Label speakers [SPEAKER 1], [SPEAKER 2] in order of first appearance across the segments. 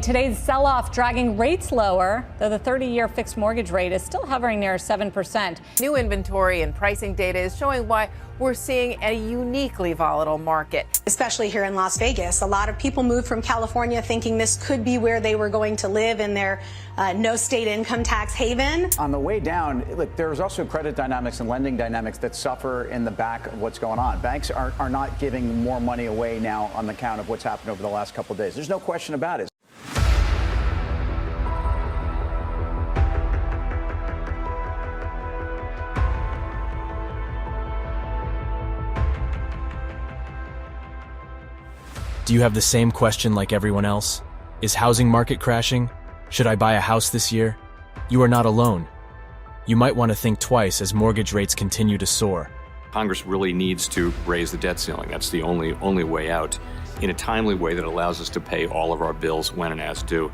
[SPEAKER 1] Today's sell-off dragging rates lower, though the 30-year fixed mortgage rate is still hovering near 7%.
[SPEAKER 2] New inventory and pricing data is showing why we're seeing a uniquely volatile market.
[SPEAKER 3] Especially here in Las Vegas, a lot of people moved from California thinking this could be where they were going to live in their no state income tax haven.
[SPEAKER 4] On the way down, look, there's also credit dynamics and lending dynamics that suffer in the back of what's going on. Banks are not giving more money away now on the count of what's happened over the last couple of days. There's no question about it.
[SPEAKER 5] Do you have the same question like everyone else? Is housing market crashing? Should I buy a house this year? You are not alone. You might want to think twice as mortgage rates continue to soar.
[SPEAKER 6] Congress really needs to raise the debt ceiling. That's the only way out in a timely way that allows us to pay all of our bills when and as due.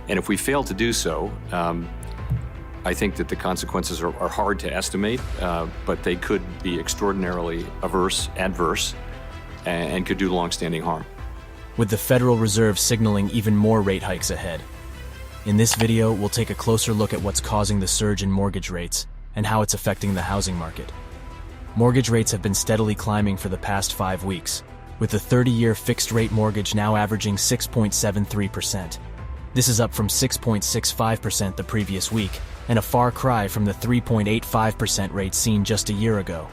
[SPEAKER 6] And if we fail to do so, I think that the consequences are hard to estimate, but they could be extraordinarily adverse, and could do long-standing harm.
[SPEAKER 5] With the Federal Reserve signaling even more rate hikes ahead. In this video, we'll take a closer look at what's causing the surge in mortgage rates and how it's affecting the housing market. Mortgage rates have been steadily climbing for the past 5 weeks, with the 30-year fixed-rate mortgage now averaging 6.73%. This is up from 6.65% the previous week, and a far cry from the 3.85% rate seen just a year ago.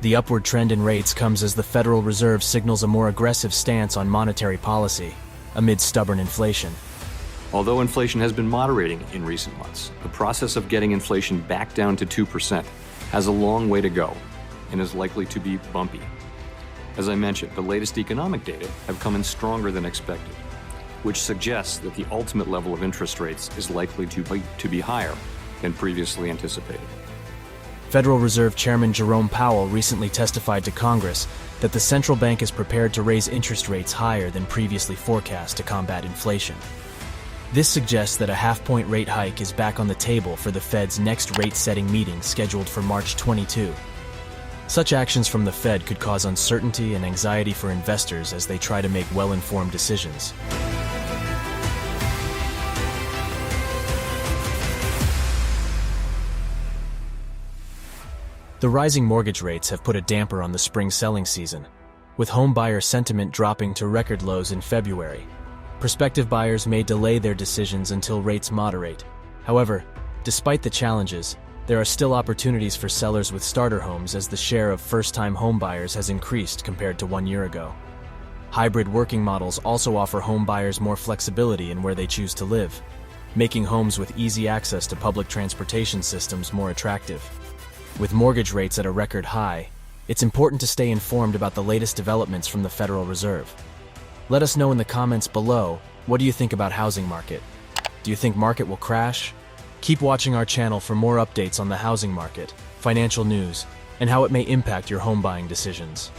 [SPEAKER 5] The upward trend in rates comes as the Federal Reserve signals a more aggressive stance on monetary policy, amid stubborn inflation.
[SPEAKER 6] Although inflation has been moderating in recent months, the process of getting inflation back down to 2% has a long way to go and is likely to be bumpy. As I mentioned, the latest economic data have come in stronger than expected, which suggests that the ultimate level of interest rates is likely to be higher than previously anticipated.
[SPEAKER 5] Federal Reserve Chairman Jerome Powell recently testified to Congress that the central bank is prepared to raise interest rates higher than previously forecast to combat inflation. This suggests that a half-point rate hike is back on the table for the Fed's next rate-setting meeting scheduled for March 22. Such actions from the Fed could cause uncertainty and anxiety for investors as they try to make well-informed decisions. The rising mortgage rates have put a damper on the spring selling season, with home buyer sentiment dropping to record lows in February. Prospective buyers may delay their decisions until rates moderate. However, despite the challenges, there are still opportunities for sellers with starter homes as the share of first-time home buyers has increased compared to 1 year ago. Hybrid working models also offer home buyers more flexibility in where they choose to live, making homes with easy access to public transportation systems more attractive. With mortgage rates at a record high, it's important to stay informed about the latest developments from the Federal Reserve. Let us know in the comments below, what do you think about housing market? Do you think market will crash? Keep watching our channel for more updates on the housing market, financial news, and how it may impact your home buying decisions.